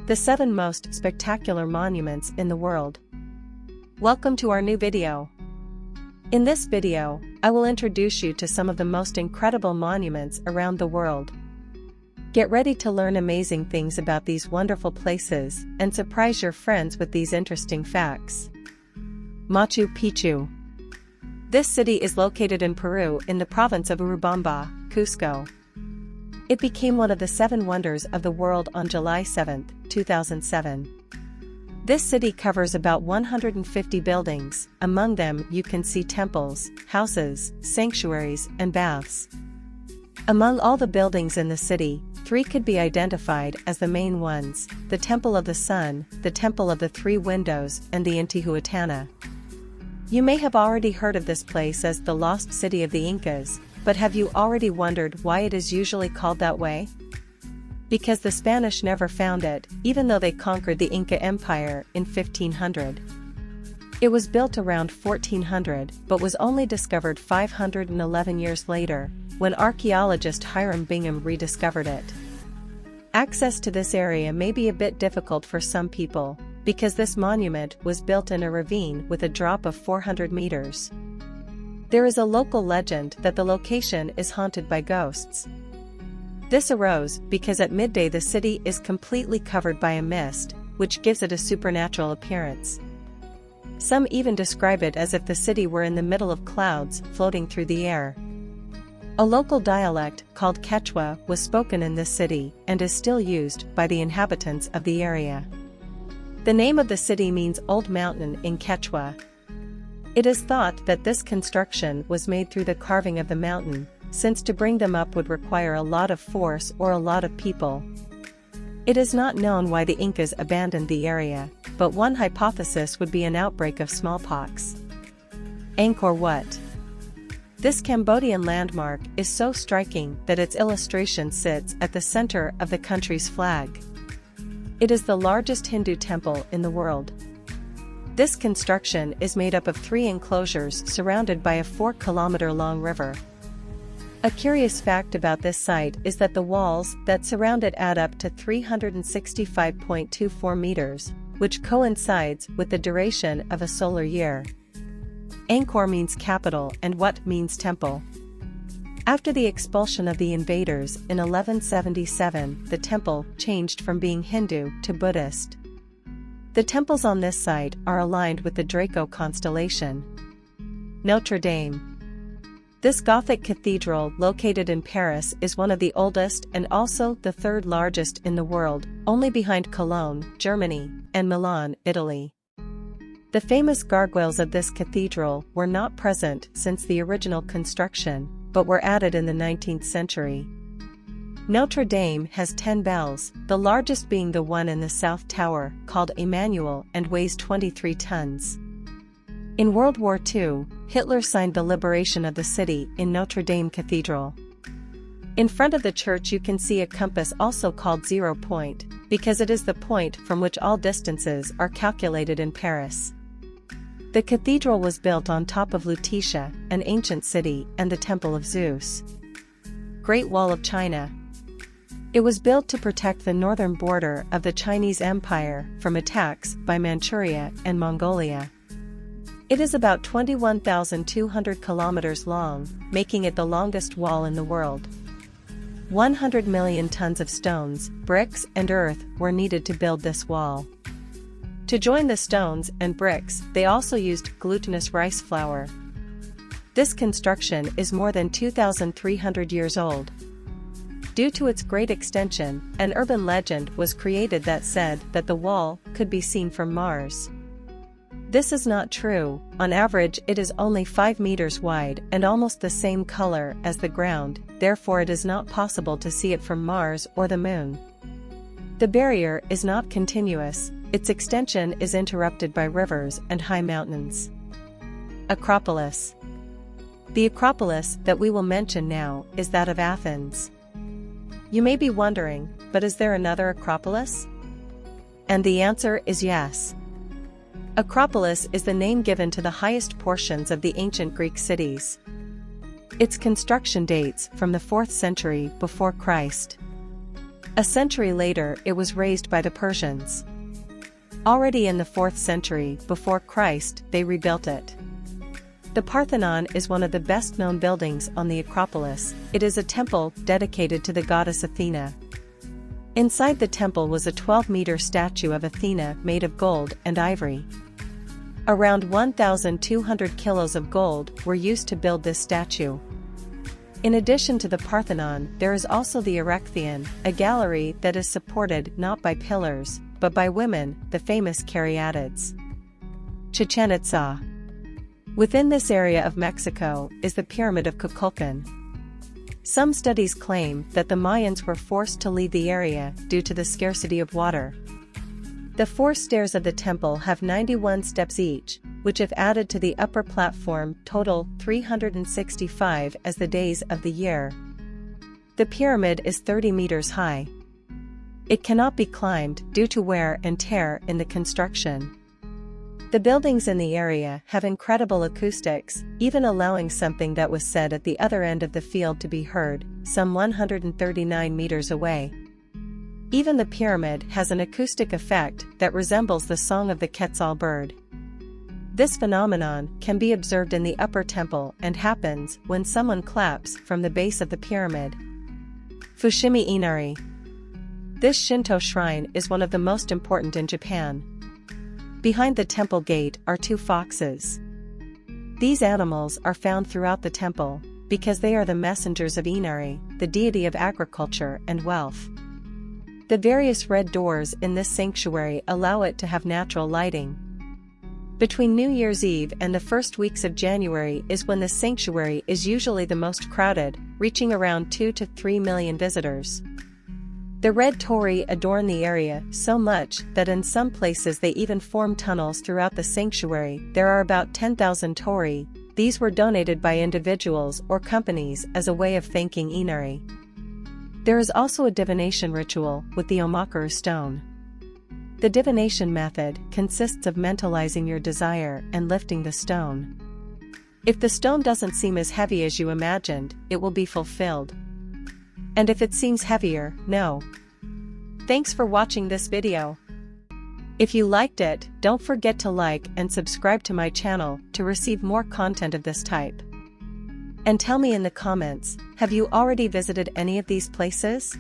The 7 most spectacular monuments in the world. Welcome to our new video. In this video, I will introduce you to some of the most incredible monuments around the world. Get ready to learn amazing things about these wonderful places and surprise your friends with these interesting facts. Machu Picchu. This city is located in Peru in the province of Urubamba, Cusco. It became one of the 7 wonders of the world on July 7, 2007. This city covers about 150 buildings. Among them you can see temples, houses, sanctuaries, and baths. Among all the buildings in the city, 3 could be identified as the main ones: the Temple of the Sun, the Temple of the 3 Windows, and the Intihuatana. You may have already heard of this place as the lost city of the Incas, but have you already wondered why it is usually called that way? Because the Spanish never found it, even though they conquered the Inca Empire in 1500. It was built around 1400 but was only discovered 511 years later, when archaeologist Hiram Bingham rediscovered it. Access to this area may be a bit difficult for some people, because this monument was built in a ravine with a drop of 400 meters. There is a local legend that the location is haunted by ghosts. This arose because at midday the city is completely covered by a mist, which gives it a supernatural appearance. Some even describe it as if the city were in the middle of clouds floating through the air. A local dialect called Quechua was spoken in this city and is still used by the inhabitants of the area. The name of the city means Old Mountain in Quechua. It is thought that this construction was made through the carving of the mountain, since to bring them up would require a lot of force or a lot of people. It is not known why the Incas abandoned the area, but one hypothesis would be an outbreak of smallpox. Angkor Wat. This Cambodian landmark is so striking that its illustration sits at the center of the country's flag. It is the largest Hindu temple in the world. This construction is made up of 3 enclosures surrounded by a 4-kilometer-long river. A curious fact about this site is that the walls that surround it add up to 365.24 meters, which coincides with the duration of a solar year. Angkor means capital and Wat means temple. After the expulsion of the invaders in 1177, the temple changed from being Hindu to Buddhist. The temples on this site are aligned with the Draco constellation. Notre Dame. This Gothic cathedral located in Paris is one of the oldest and also the 3rd largest in the world, only behind Cologne, Germany, and Milan, Italy. The famous gargoyles of this cathedral were not present since the original construction, but were added in the 19th century. Notre Dame has 10 bells, the largest being the one in the South Tower, called Emmanuel, and weighs 23 tons. In World War II, Hitler signed the liberation of the city in Notre Dame Cathedral. In front of the church you can see a compass also called 0 point, because it is the point from which all distances are calculated in Paris. The cathedral was built on top of Lutetia, an ancient city, and the Temple of Zeus. Great Wall of China. It was built to protect the northern border of the Chinese Empire from attacks by Manchuria and Mongolia. It is about 21,200 kilometers long, making it the longest wall in the world. 100 million tons of stones, bricks, and earth were needed to build this wall. To join the stones and bricks, they also used glutinous rice flour. This construction is more than 2,300 years old. Due to its great extension, an urban legend was created that said that the wall could be seen from Mars. This is not true. On average it is only 5 meters wide and almost the same color as the ground, therefore it is not possible to see it from Mars or the Moon. The barrier is not continuous, its extension is interrupted by rivers and high mountains. Acropolis. The Acropolis that we will mention now is that of Athens. You may be wondering, but is there another Acropolis? And the answer is yes. Acropolis is the name given to the highest portions of the ancient Greek cities. Its construction dates from the 4th century before Christ. A century later it was razed by the Persians. Already in the 4th century before Christ they rebuilt it. The Parthenon is one of the best-known buildings on the Acropolis. It is a temple dedicated to the goddess Athena. Inside the temple was a 12-meter statue of Athena made of gold and ivory. Around 1,200 kilos of gold were used to build this statue. In addition to the Parthenon, there is also the Erechtheion, a gallery that is supported not by pillars, but by women, the famous cariatids. Chichen Itza. Within this area of Mexico is the Pyramid of Kukulkan. Some studies claim that the Mayans were forced to leave the area due to the scarcity of water. The 4 stairs of the temple have 91 steps each, which if added to the upper platform total 365 as the days of the year. The pyramid is 30 meters high. It cannot be climbed due to wear and tear in the construction. The buildings in the area have incredible acoustics, even allowing something that was said at the other end of the field to be heard, some 139 meters away. Even the pyramid has an acoustic effect that resembles the song of the Quetzal bird. This phenomenon can be observed in the upper temple and happens when someone claps from the base of the pyramid. Fushimi Inari. This Shinto shrine is one of the most important in Japan. Behind the temple gate are 2 foxes. These animals are found throughout the temple, because they are the messengers of Inari, the deity of agriculture and wealth. The various red doors in this sanctuary allow it to have natural lighting. Between New Year's Eve and the first weeks of January is when the sanctuary is usually the most crowded, reaching around 2 to 3 million visitors. The red torii adorn the area so much that in some places they even form tunnels throughout the sanctuary. There are about 10,000 torii. These were donated by individuals or companies as a way of thanking Inari. There is also a divination ritual with the omakuru stone. The divination method consists of mentalizing your desire and lifting the stone. If the stone doesn't seem as heavy as you imagined, it will be fulfilled. And if it seems heavier, no. Thanks for watching this video. If you liked it, don't forget to like and subscribe to my channel to receive more content of this type. And tell me in the comments, have you already visited any of these places?